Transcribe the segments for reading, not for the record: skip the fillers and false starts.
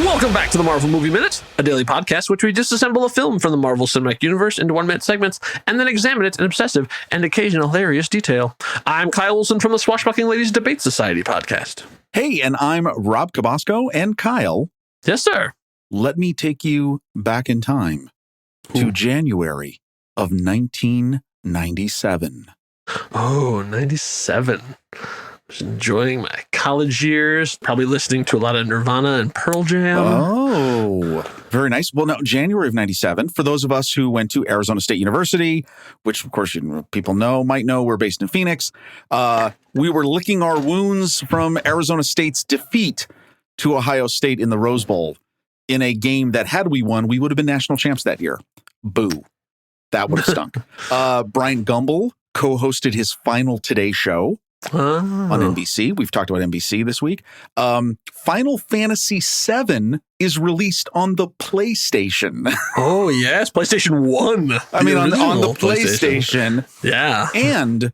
Welcome back to the Marvel Movie Minute, a daily podcast which we disassemble a film from the Marvel Cinematic Universe into 1 minute segments and then examine it in obsessive and occasional hilarious detail. I'm Kyle Olson from the Swashbuckling Ladies Debate Society podcast. Hey, and I'm Rob Cabasco, and Kyle. Yes, sir. Let me take you back in time to January of 1997. Oh, 97. Was enjoying my college years, probably listening to a lot of Nirvana and Pearl Jam. Oh, very nice. Well, no, January of 97, for those of us who went to Arizona State University, which, of course, people might know, we're based in Phoenix. We were licking our wounds from Arizona State's defeat to Ohio State in the Rose Bowl in a game that, had we won, we would have been national champs that year. Boo. That would have stunk. Brian Gumbel co-hosted his final Today show. On NBC. We've talked about NBC this week. Final Fantasy VII is released on the PlayStation. Oh, yes. PlayStation 1. I mean, on the PlayStation. Yeah. And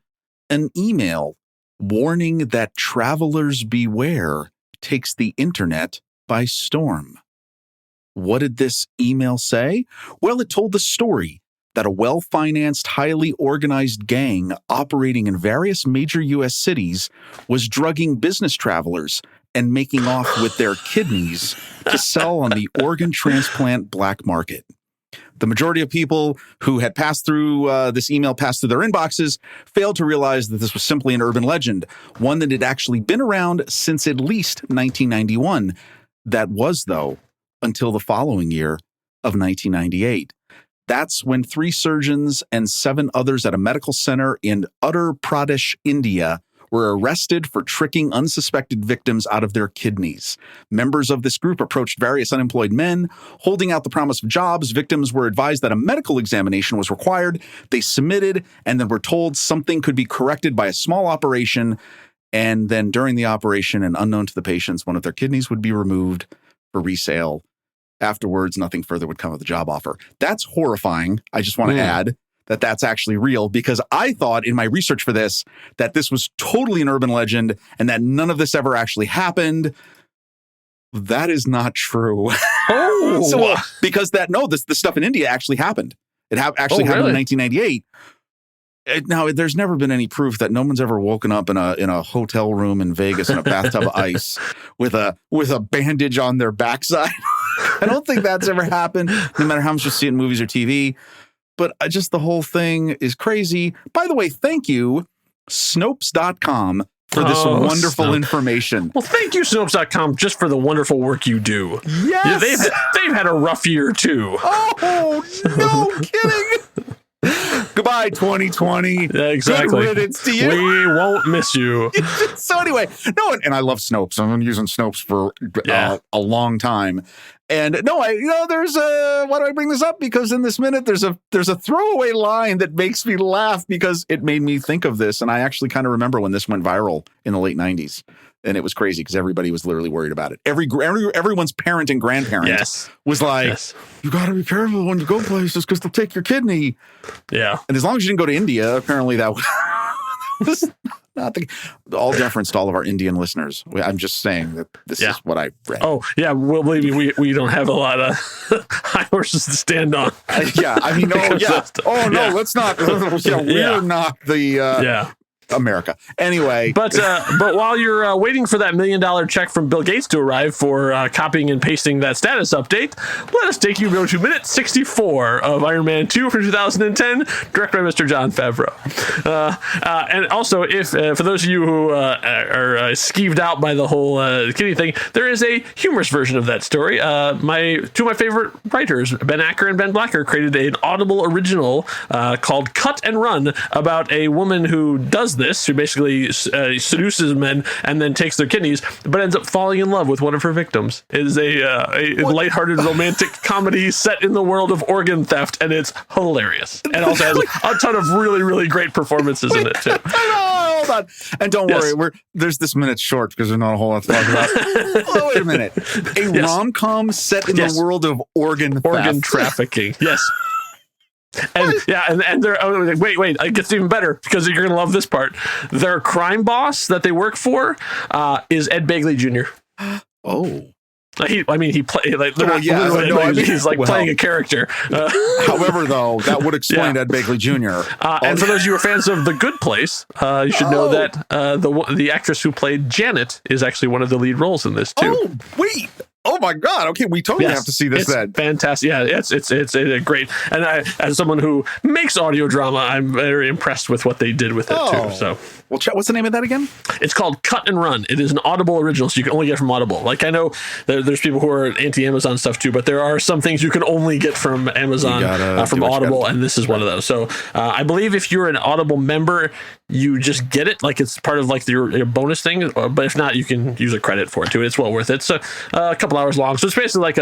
an email warning that travelers beware takes the internet by storm. What did this email say? Well, it told the story that a well-financed, highly organized gang operating in various major U.S. cities was drugging business travelers and making off with their kidneys to sell on the organ transplant black market. The majority of people who had passed through this email, passed through their inboxes, failed to realize that this was simply an urban legend, one that had actually been around since at least 1991. That was, though, until the following year of 1998. That's when 3 surgeons and 7 others at a medical center in Uttar Pradesh, India, were arrested for tricking unsuspected victims out of their kidneys. Members of this group approached various unemployed men, holding out the promise of jobs. Victims were advised that a medical examination was required. They submitted and then were told something could be corrected by a small operation. And then during the operation, and unknown to the patients, one of their kidneys would be removed for resale. Afterwards, nothing further would come of the job offer. That's horrifying. I just want to add that that's actually real, because I thought in my research for this that this was totally an urban legend and that none of this ever actually happened. That is not true. Oh, because the stuff in India actually happened. It actually happened in 1998. Now, there's never been any proof that no one's ever woken up in a hotel room in Vegas in a bathtub of ice with a bandage on their backside. I don't think that's ever happened, no matter how much you see it in movies or TV. But just the whole thing is crazy. By the way, thank you, Snopes.com, for this wonderful information. Well, thank you, Snopes.com, just for the wonderful work you do. Yes! Yeah, they've had a rough year, too. Oh, no kidding! Goodbye, 2020. Exactly. Good riddance to you. We won't miss you. So anyway, and I love Snopes. I've been using Snopes for a long time. And there's why do I bring this up? Because in this minute, there's a throwaway line that makes me laugh because it made me think of this. And I actually kind of remember when this went viral in the late 90s. And it was crazy because everybody was literally worried about it. Everyone's parent and grandparent was like, you got to be careful when you go places because they'll take your kidney. Yeah. And as long as you didn't go to India, apparently that was not all deference to all of our Indian listeners. I'm just saying that this is what I read. Oh, yeah. Well, believe me, we don't have a lot of high horses to stand on. Let's not. We're not the... America. Anyway. But while you're waiting for that $1 million check from Bill Gates to arrive for copying and pasting that status update, let us take you to minute 64 of Iron Man 2 from 2010, directed by Mr. Jon Favreau. And also, if for those of you who are skeeved out by the whole kitty thing, there is a humorous version of that story. Two of my favorite writers, Ben Acker and Ben Blacker, created an Audible original called Cut and Run about a woman who does this, who basically seduces men and then takes their kidneys, but ends up falling in love with one of her victims. It is a lighthearted romantic comedy set in the world of organ theft, and it's hilarious. And also has a ton of really, really great performances in it, too. Hold on. And don't worry, there's this minute short because there's not a whole lot to talk about. Wait a minute. A rom-com set in the world of organ trafficking. Yes. And and they're wait, it gets even better because you're gonna love this part. Their crime boss that they work for is Ed Begley Jr. Oh, He played like he's like playing a character. However, though, that would explain Ed Begley Jr. And for those of you who are fans of The Good Place, you should know that the actress who played Janet is actually one of the lead roles in this too. Oh, wait. Oh my God! Okay, we totally have to see this. It's then fantastic. Yeah, it's a great. And I, as someone who makes audio drama, I'm very impressed with what they did with it too. So, well, what's the name of that again? It's called Cut and Run. It is an Audible original, so you can only get it from Audible. Like I know there's people who are anti-Amazon stuff too, but there are some things you can only get from Amazon from Audible, and this is one of those. So I believe if you're an Audible member, you just get it like it's part of like your bonus thing. But if not, you can use a credit for it too. It's well worth it. So a couple hours long, so it's basically like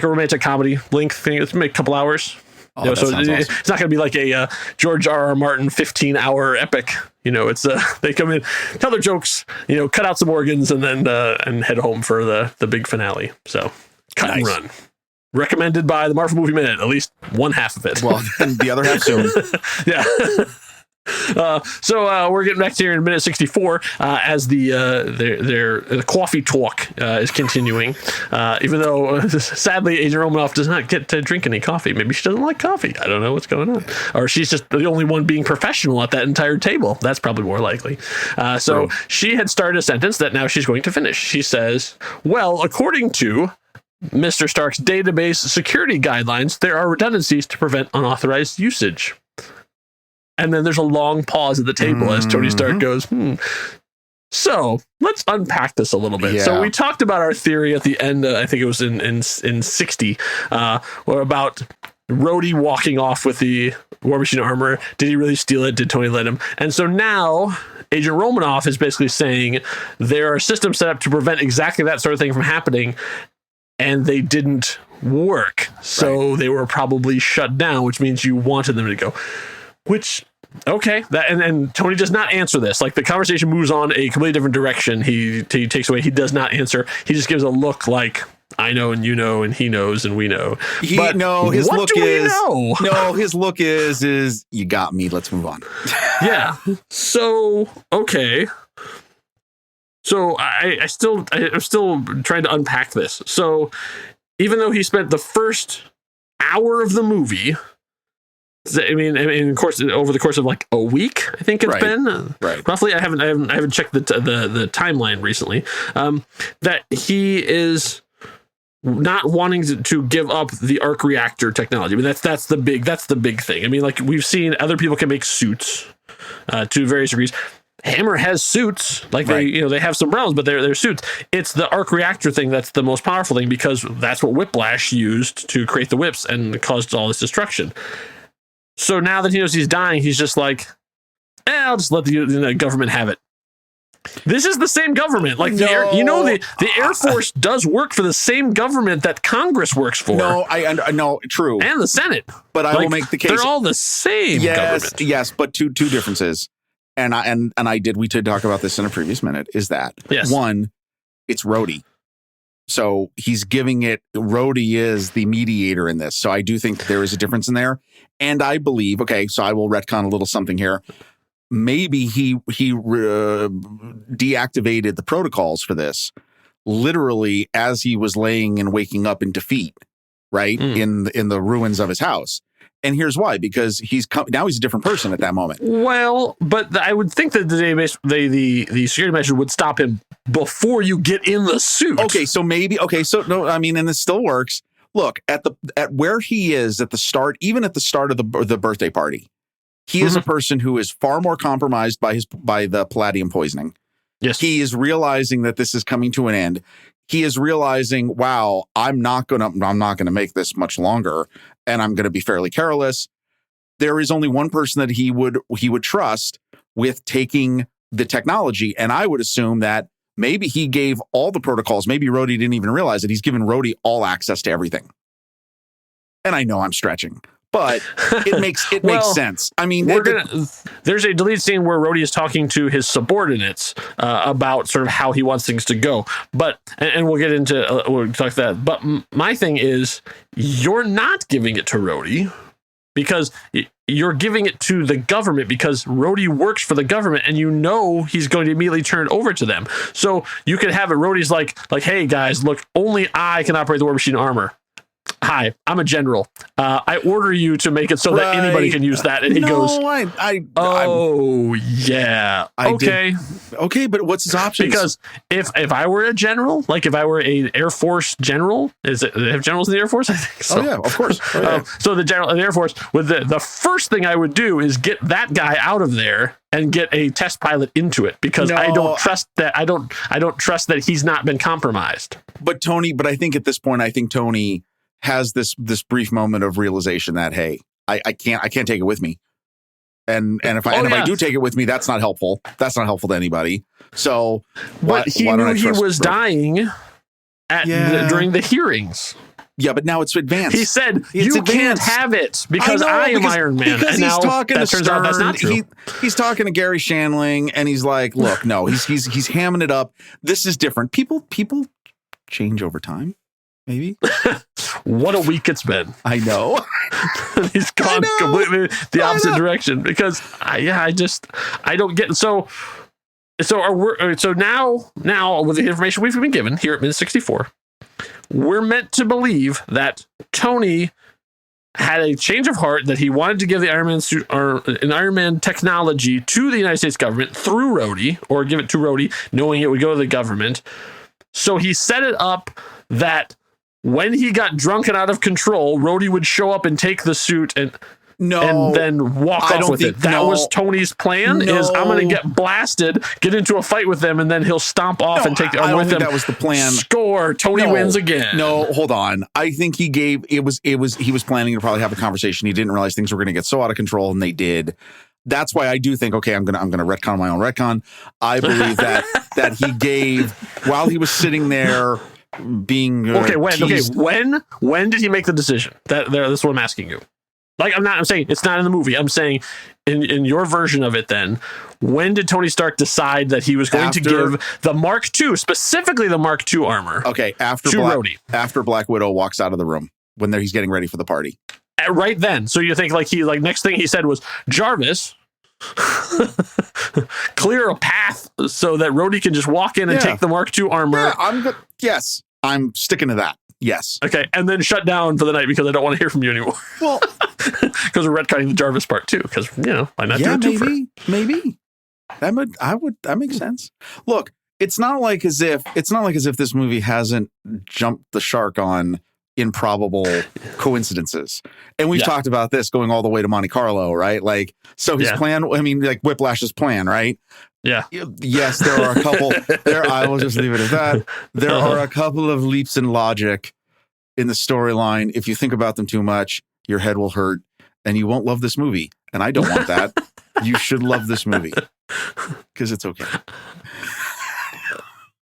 a romantic comedy length thing. It's maybe a couple hours. Oh, so awesome. It's not going to be like a George R.R. Martin 15-hour epic. It's they come in, tell their jokes, cut out some organs, and then and head home for the big finale. So Cut and Run. Recommended by the Marvel Movie Minute, at least one half of it. Well, and the other half soon. Yeah. So we're getting back to here in minute 64 as the coffee talk is continuing. Even though sadly Agent Romanoff does not get to drink any coffee. Maybe she doesn't like coffee. I don't know what's going on, or she's just the only one being professional at that entire table. That's probably more likely. So she had started a sentence that now she's going to finish. She says, "Well, according to Mr. Stark's database security guidelines, there are redundancies to prevent unauthorized usage." And then there's a long pause at the table as Tony Stark goes, So let's unpack this a little bit. Yeah. So we talked about our theory at the end. I think it was in 60, about Rhodey walking off with the War Machine armor. Did he really steal it? Did Tony let him? And so now Agent Romanoff is basically saying there are systems set up to prevent exactly that sort of thing from happening, and they didn't work. So they were probably shut down, which means you wanted them to go. Which, okay, that and Tony does not answer this. Like the conversation moves on a completely different direction. He takes away. He does not answer. He just gives a look like I know and you know and he knows and we know. His look is you got me. Let's move on. Yeah. So okay. So I'm still trying to unpack this. So even though he spent the first hour of the movie. I mean, of course, over the course of like a week, I think it's been roughly. I haven't checked the timeline recently. That he is not wanting to give up the arc reactor technology. I mean, that's the big thing. I mean, like we've seen other people can make suits to various degrees. Hammer has suits, like they have some realms, but they're suits. It's the arc reactor thing that's the most powerful thing because that's what Whiplash used to create the whips and caused all this destruction. So now that he knows he's dying, he's just like, I'll just let the government have it. This is the same government. Like the Air Force does work for the same government that Congress works for. No, true. And the Senate. But I will make the case. They're all the same government. Yes, but two differences. We did talk about this in a previous minute, is that one, it's Rhodey. So he's giving it, Rhodey is the mediator in this. So I do think there is a difference in there. And I believe, so I will retcon a little something here. Maybe he deactivated the protocols for this literally as he was laying and waking up in defeat, right? In the ruins of his house. And here's why, because now he's a different person at that moment. Well, but I would think that the security measure would stop him before you get in the suit. And this still works. Look at where he is at the start, even at the start of the birthday party. He is a person who is far more compromised by the palladium poisoning. Yes. He is realizing that this is coming to an end. He is realizing, wow, I'm not gonna make this much longer, and I'm gonna be fairly careless. There is only one person that he would trust with taking the technology, and I would assume that maybe he gave all the protocols. Maybe Rhodey didn't even realize it. He's given Rhodey all access to everything. And I know I'm stretching, but it makes sense. I mean, there's a deleted scene where Rhodey is talking to his subordinates about sort of how he wants things to go. But and we'll get into we'll talk that. But my thing is, you're not giving it to Rhodey because you're giving it to the government because Rhodey works for the government, and you know he's going to immediately turn it over to them. So you could have it. Rhodey's like, hey guys, look, only I can operate the War Machine armor. Hi, I'm a general. I order you to make it so that anybody can use that. And he goes, yeah. Okay, but what's his options? Because if I were a general, like if I were a Air Force general, they have generals in the Air Force? I think so. Oh, yeah, of course. Oh, yeah. So the general in the Air Force, with the first thing I would do is get that guy out of there and get a test pilot into it, because I don't trust that. I don't trust that he's not been compromised. But I think at this point, Tony has this brief moment of realization that, hey, I can't take it with me. And if I do take it with me, that's not helpful. That's not helpful to anybody. So, he knew he was dying during the hearings. Yeah, but now it's advanced. He said, you can't have it because I am Iron Man. Because and he's now talking to turns out that's not true. He's talking to Gary Shandling, and he's like, look, no, he's hamming it up. This is different. People change over time. Maybe. What a week it's been. I know. He's gone completely the opposite direction, because I don't get. So now with the information we've been given here at Min64, we're meant to believe that Tony had a change of heart, that he wanted to give the Iron Man suit or an Iron Man technology to the United States government through Rhodey, or give it to Rhodey, knowing it would go to the government. So he set it up that when he got drunk and out of control, Rhodey would show up and take the suit and then walk off with it. That was Tony's plan. Is I'm going to get blasted, get into a fight with them, and then he'll stomp off and take the arm with him. That was the plan. Score. Tony wins again. No, hold on. I think he was planning to probably have a conversation. He didn't realize things were going to get so out of control, and they did. That's why I do think, okay, I'm gonna retcon my own retcon. I believe that he gave, while he was sitting there being when did he make the decision? That's what I'm asking you. Like, I'm saying it's not in the movie. I'm saying in your version of it, then when did Tony Stark decide that he was going to give the Mark II, specifically the Mark II armor? Okay, after Black Widow walks out of the room when he's getting ready for the party. Right then. So you think next thing he said was, Jarvis, clear a path so that Rhodey can just walk in and take the Mark II armor. Yeah, I'm sticking to that. Yes. Okay, and then shut down for the night because I don't want to hear from you anymore. Well, because we're retconning the Jarvis part too. Because why not do it too? Maybe that makes sense. Look, it's not like as if this movie hasn't jumped the shark on improbable coincidences. And we've talked about this going all the way to Monte Carlo, right? Like, so his plan, I mean, like Whiplash's plan, right? Yeah. Yes, there are a couple I will just leave it at that. There are a couple of leaps in logic in the storyline. If you think about them too much, your head will hurt and you won't love this movie. And I don't want that. You should love this movie because it's okay.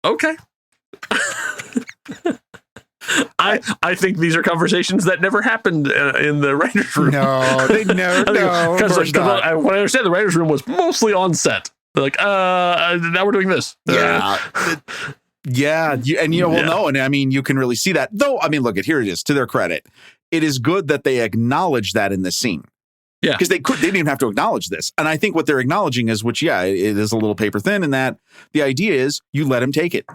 Okay. I think these are conversations that never happened in the writer's room. No, they never. No, because what I understand, the writer's room was mostly on set. They're like, now we're doing this. Yeah. And I mean, you can really see that. Though, I mean, look, here it is. To their credit, it is good that they acknowledge that in this scene. Yeah. Because they didn't even have to acknowledge this. And I think what they're acknowledging is, it is a little paper thin, in that the idea is you let him take it.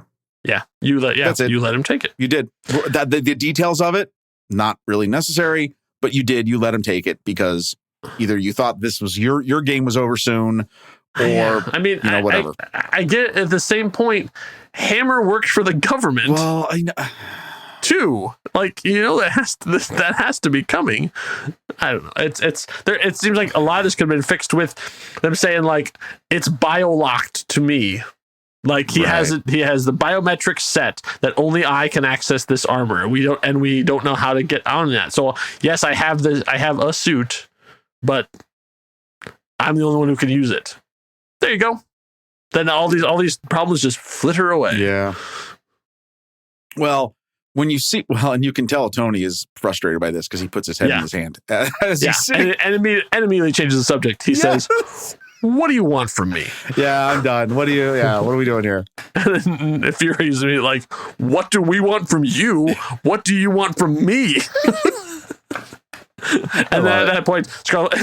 Yeah, you let him take it. You did. The details of it, not really necessary, but you did. You let him take it because either you thought this was your game was over soon, or whatever. I get at the same point. Hammer works for the government. Well, I know. Too, that has to be coming. I don't know. It's there. It seems like a lot of this could have been fixed with them saying like it's bio-locked to me. Like he has the biometric set that only I can access this armor. We don't know how to get on that. So yes, I have a suit, but I'm the only one who can use it. There you go. Then all these problems just flitter away. Yeah. Well, and you can tell Tony is frustrated by this because he puts his head in his hand. And immediately changes the subject. He says, "What do you want from me?" Yeah, I'm done. What are we doing here? And if you're using me like, "What do we want from you? What do you want from me?" And then at that point, Scarlet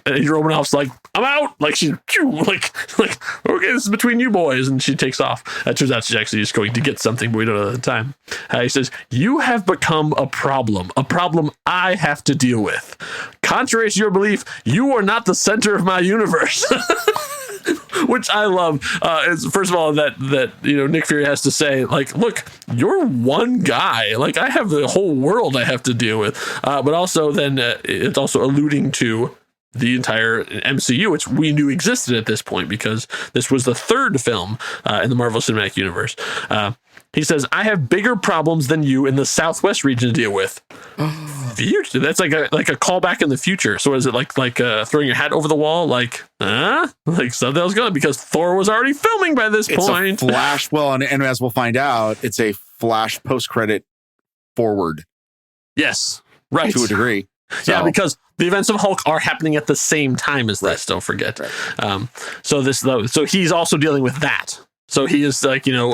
and Romanoff's like, I'm out. Like she's like, okay, this is between you boys, and she takes off. It turns out she's actually just going to get something, but we don't know at the time. He says, "You have become a problem I have to deal with. Contrary to your belief, you are not the center of my universe." Which I love. Is first of all that Nick Fury has to say, like, look, you're one guy. Like, I have the whole world I have to deal with. But also then it's also alluding to the entire MCU, which we knew existed at this point because this was the third film in the Marvel Cinematic Universe. He says, "I have bigger problems than you in the Southwest region to deal with." Future. That's like a callback in the future. So is it like throwing your hat over the wall? Like something else going, because Thor was already filming by this point. It's a flash. Well, and as we'll find out, it's a flash post-credit forward. Yes, right. To a degree. So. Yeah, because the events of Hulk are happening at the same time as this. Don't forget. Right. So he's also dealing with that. So he is like, even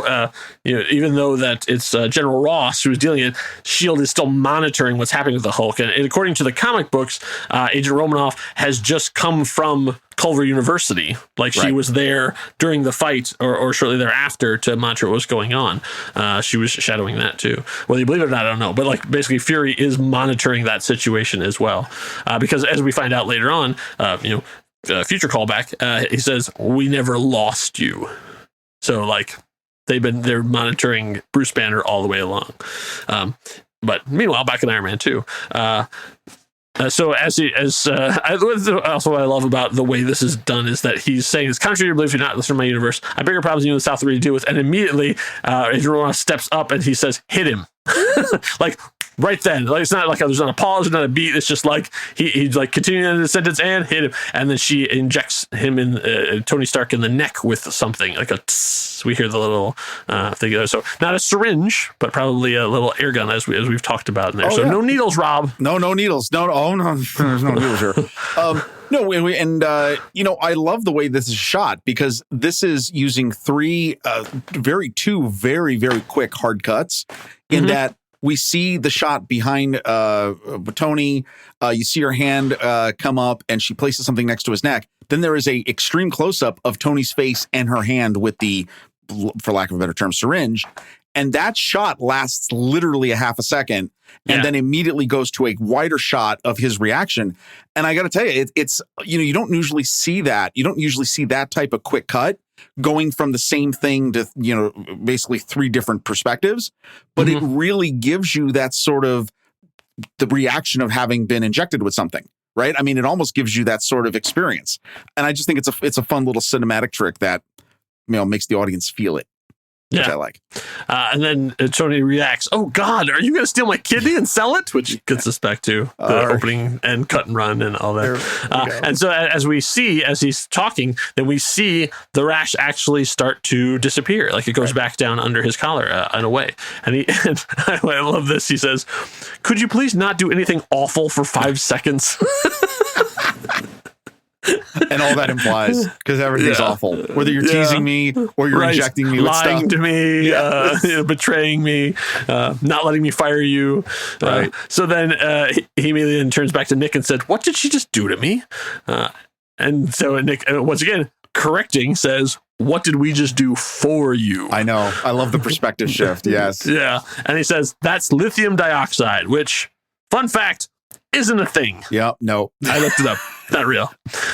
though that it's General Ross who's dealing it, S.H.I.E.L.D. is still monitoring what's happening with the Hulk. And according to the comic books, Agent Romanoff has just come from Culver University. Like she was there during the fight or shortly thereafter to monitor what was going on. She was shadowing that too. Whether you believe it or not, I don't know. But like basically Fury is monitoring that situation as well. Because as we find out later on, future callback, he says, "We never lost you." So like they're monitoring Bruce Banner all the way along. But meanwhile, back in Iron Man 2, so also what I love about the way this is done is that he's saying, "It's contrary to your belief, you're not listening to my universe. I have bigger problems than you in the South to really deal with." And immediately, Agent Romanoff steps up and he says, "Hit him." Like right then, like it's not like there's not a pause or not a beat. It's just like he's like continuing the sentence and hit him, and then she injects him in Tony Stark in the neck with something like a tss. We hear the little thing there. So not a syringe, but probably a little air gun as we've talked about in there. No needles, Rob. No needles. No, there's no needles here. No, and I love the way this is shot because this is using two very, very quick hard cuts in that we see the shot behind Tony. You see her hand come up and she places something next to his neck. Then there is a extreme close up of Tony's face and her hand with the, for lack of a better term, syringe. And that shot lasts literally a half a second and then immediately goes to a wider shot of his reaction. And I got to tell you, it's you don't usually see that. You don't usually see that type of quick cut going from the same thing to, basically three different perspectives. But it really gives you that sort of the reaction of having been injected with something, right? I mean, it almost gives you that sort of experience. And I just think it's a fun little cinematic trick that, makes the audience feel it. Which I like. And then Tony reacts, "Oh, God, are you going to steal my kidney and sell it?" Which gets us back to the opening and cut and run and all that. And so as he's talking, then we see the rash actually start to disappear. Like it goes back down under his collar and away. And I love this. He says, "Could you please not do anything awful for 5 seconds?" And all that implies, because everything's awful. Whether you're teasing me or you're injecting me with lying stuff. to me, betraying me, not letting me fire you. Right. So then he immediately turns back to Nick and said, "What did she just do to me?" And so Nick, once again, correcting, says, "What did we just do for you?" I know. I love the perspective shift. Yes. Yeah. And he says, "That's lithium dioxide," which, fun fact, isn't a thing. Yeah. No. I looked it up. Not real.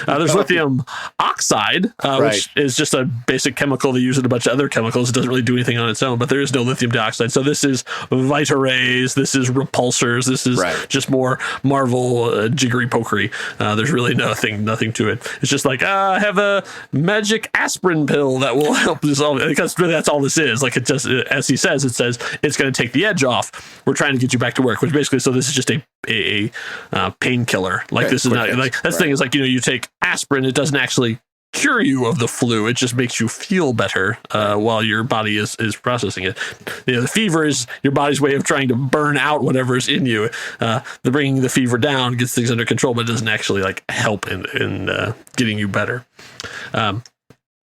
There's lithium oxide, which is just a basic chemical they use in a bunch of other chemicals. It doesn't really do anything on its own, but there is no lithium dioxide. So this is Vita rays. This is repulsors. This is just more Marvel jiggery pokery. There's really nothing to it. It's just like, I have a magic aspirin pill that will help dissolve it. Because really that's all this is. Like it just, as he says, it's going to take the edge off. We're trying to get you back to work, which basically, so this is just a painkiller. Like this is not like that's the thing is like, you take aspirin, it doesn't actually cure you of the flu. It just makes you feel better while your body is processing it. The fever is your body's way of trying to burn out whatever's in you. The bringing the fever down gets things under control, but it doesn't actually like help in getting you better.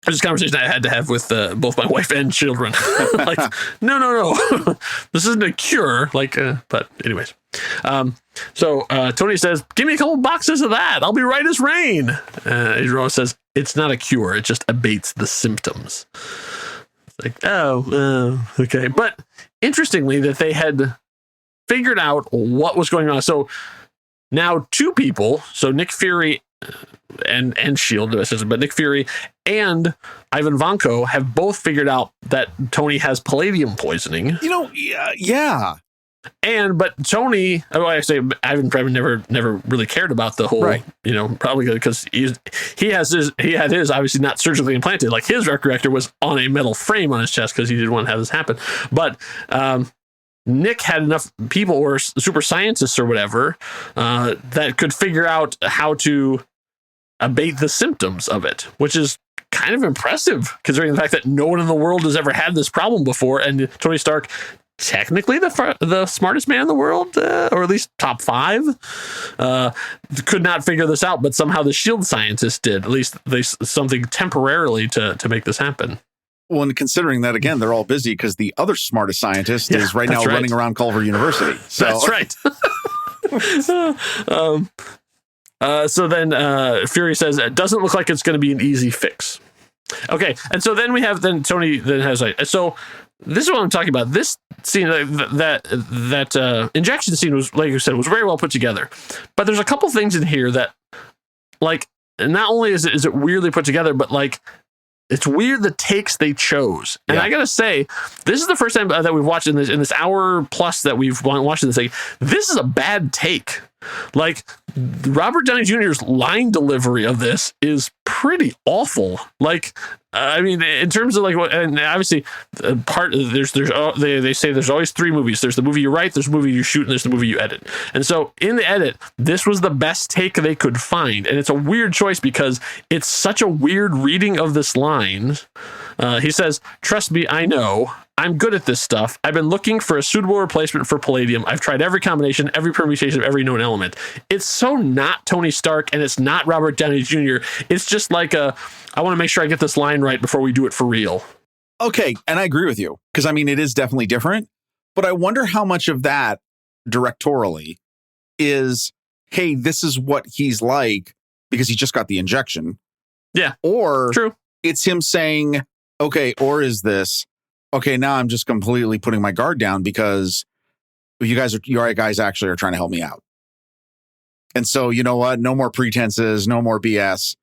It's a conversation I had to have with both my wife and children. Like, no, this isn't a cure. Like, but anyways. So Tony says, give me a couple boxes of that. I'll be right as rain. Adriano says, it's not a cure. It just abates the symptoms. It's like, okay. But interestingly, that they had figured out what was going on. So now two people, so Nick Fury and S.H.I.E.L.D., but Nick Fury and Ivan Vanko have both figured out that Tony has palladium poisoning. Yeah. But Tony, Ivan probably never really cared about the whole, right. Probably because he had his obviously not surgically implanted. Like his reactor was on a metal frame on his chest because he didn't want to have this happen. But Nick had enough people or super scientists or whatever that could figure out how to abate the symptoms of it, which is kind of impressive considering the fact that no one in the world has ever had this problem before. And Tony Stark, technically the smartest man in the world, or at least top 5, could not figure this out, but somehow the S.H.I.E.L.D. scientists did, at least something temporarily to make this happen. Well, and considering that, again, they're all busy because the other smartest scientist is right now running around Culver University. So. That's right. So then Fury says, it doesn't look like it's going to be an easy fix. Okay. And so then Tony has so this is what I'm talking about. This scene, that injection scene was, like you said, was very well put together. But there's a couple things in here that, like, not only is it weirdly put together, but like, it's weird the takes they chose. And I gotta say, this is the first time that we've watched in this hour plus that we've watched this thing. This is a bad take. Like, Robert Downey Jr.'s line delivery of this is pretty awful. Like, I mean, in terms of like what, and obviously they say there's always 3 movies. There's the movie you write, there's the movie you shoot, and there's the movie you edit. And so in the edit, this was the best take they could find. And it's a weird choice because it's such a weird reading of this line. He says, trust me, I know. I'm good at this stuff. I've been looking for a suitable replacement for palladium. I've tried every combination, every permutation of every known element. It's so not Tony Stark, and it's not Robert Downey Jr. It's just like I want to make sure I get this line right before we do it for real. Okay, and I agree with you, because I mean, it is definitely different, but I wonder how much of that directorially is, hey, this is what he's like because he just got the injection. Yeah. Or true. It's him saying, okay, or is this, okay, now I'm just completely putting my guard down because you guys actually are trying to help me out. And so, you know what? No more pretenses, no more BS.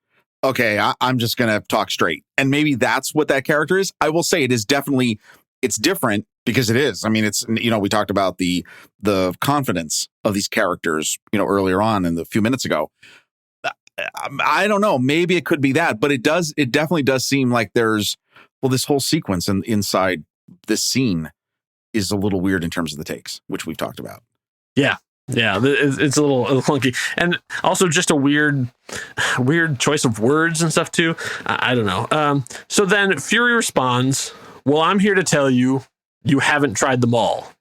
Okay, I'm just going to talk straight. And maybe that's what that character is. I will say it is definitely, it's different because it is. I mean, it's, we talked about the confidence of these characters, earlier on in the few minutes ago. I don't know. Maybe it could be that, but it definitely does seem like there's, this whole sequence inside this scene is a little weird in terms of the takes, which we've talked about. Yeah. Yeah, it's a little clunky. And also just a weird choice of words and stuff, too. I don't know. So then Fury responds, well, I'm here to tell you, you haven't tried them all.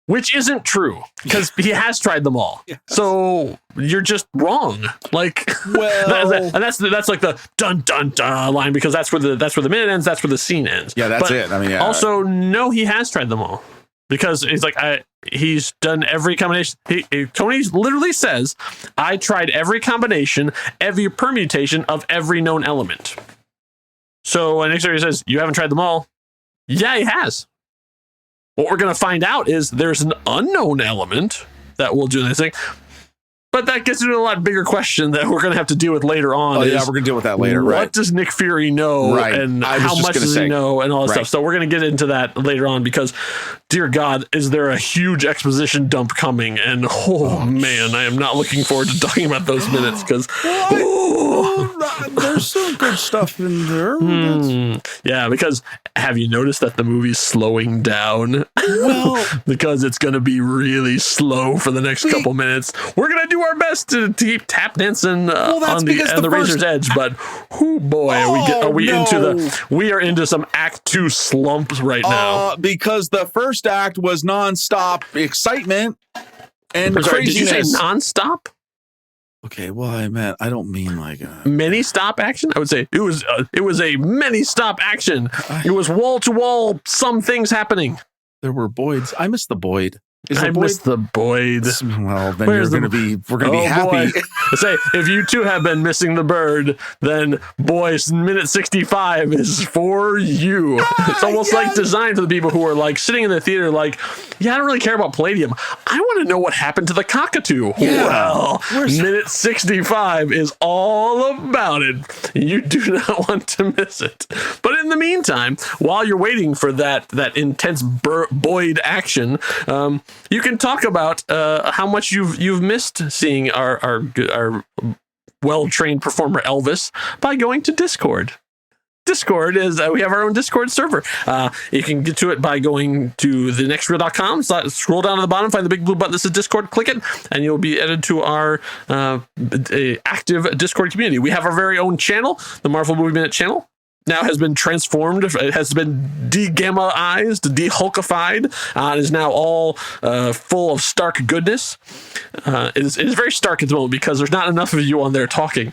Which isn't true, because he has tried them all. Yes. So you're just wrong. Like, well, and that's like the dun dun dun line, because that's where the minute ends. That's where the scene ends. Yeah, that's it. I mean, yeah. Also, no, he has tried them all, because he's like, he's done every combination. Tony literally says, I tried every combination, every permutation of every known element. So when Nick Fury says, you haven't tried them all, yeah, he has. What we're going to find out is there's an unknown element that will do this thing. But that gets into a lot bigger question that we're going to have to deal with later on. Oh, yeah, we're going to deal with that later, right? What does Nick Fury know, and how much does he know, and all that stuff. So we're going to get into that later on because, dear God, is there a huge exposition dump coming? And, man, I am not looking forward to talking about those minutes because... there's some good stuff in there. Yeah, because have you noticed that the movie's slowing down? Well, because it's going to be really slow for the next couple minutes. We're going to do our best to keep tap dancing on the razor's edge, but we are into some Act 2 slumps right now. Because the first act was nonstop excitement and craziness. Did you say nonstop? Okay, well, I don't mean like many stop action. I would say it was a many stop action. It was wall to wall. Some things happening. There were Boyds. I missed the Boyd. I missed the Boyd. Well, then we're going to be happy. Say, if you too have been missing the bird, then boys, minute 65 is for you. It's almost like designed for the people who are like sitting in the theater like, yeah, I don't really care about Palladium. I want to know what happened to the cockatoo. Yeah. Well, minute 65 is all about it. You do not want to miss it. But in the meantime, while you're waiting for that intense Boyd action, you can talk about how much you've missed seeing our well-trained performer Elvis by going to Discord. Discord is we have our own Discord server. You can get to it by going to thenextreel.com. Scroll down to the bottom, find the big blue button that says Discord, click it, and you'll be added to our active Discord community. We have our very own channel, the Marvel Movie Minute channel. Now has been transformed. It has been de-gamma-ized, de-hulkified. It is now all full of stark goodness. It is very stark at the moment because there's not enough of you on there talking.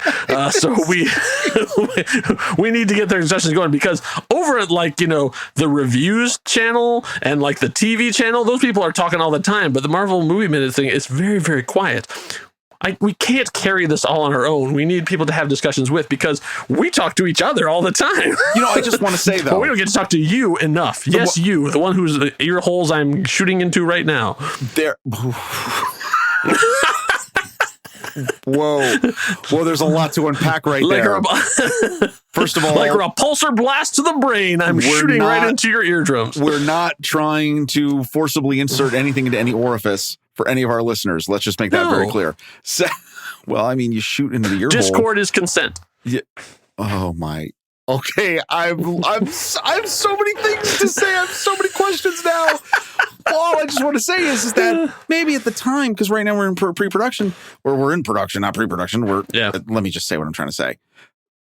So we need to get their discussions going because over at the reviews channel and like the TV channel, those people are talking all the time. But the Marvel Movie Minute thing is very, very quiet. We can't carry this all on our own. We need people to have discussions with because we talk to each other all the time. I just want to say, though. But we don't get to talk to you enough. Yes, you, the one whose ear holes I'm shooting into right now. Whoa, there's a lot to unpack there. First of all, like a repulsor blast to the brain, I'm shooting right into your eardrums. We're not trying to forcibly insert anything into any orifice for any of our listeners. Let's just make that very clear. So, you shoot into the ear hole. Discord is consent. Yeah. Oh my. Okay, I've so many things to say. I have so many questions now. All I just want to say is that maybe at the time, because right now we're in pre-production, or we're in production, not pre-production. Let me just say what I'm trying to say.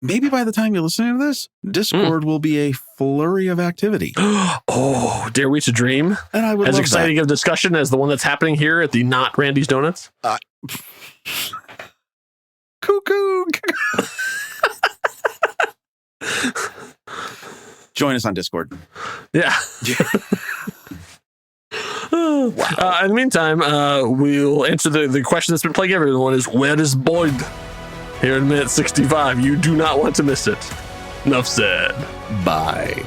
Maybe by the time you're listening to this, Discord will be a flurry of activity. Oh, dare we to dream? And I would as love exciting of discussion as the one that's happening here at the Not Randy's Donuts. Cuckoo. Join us on Discord. Yeah. Wow. In the meantime, we'll answer the question that's been plaguing everyone is, where is Boyd? Here in minute 65. You do not want to miss it. Enough said. Bye.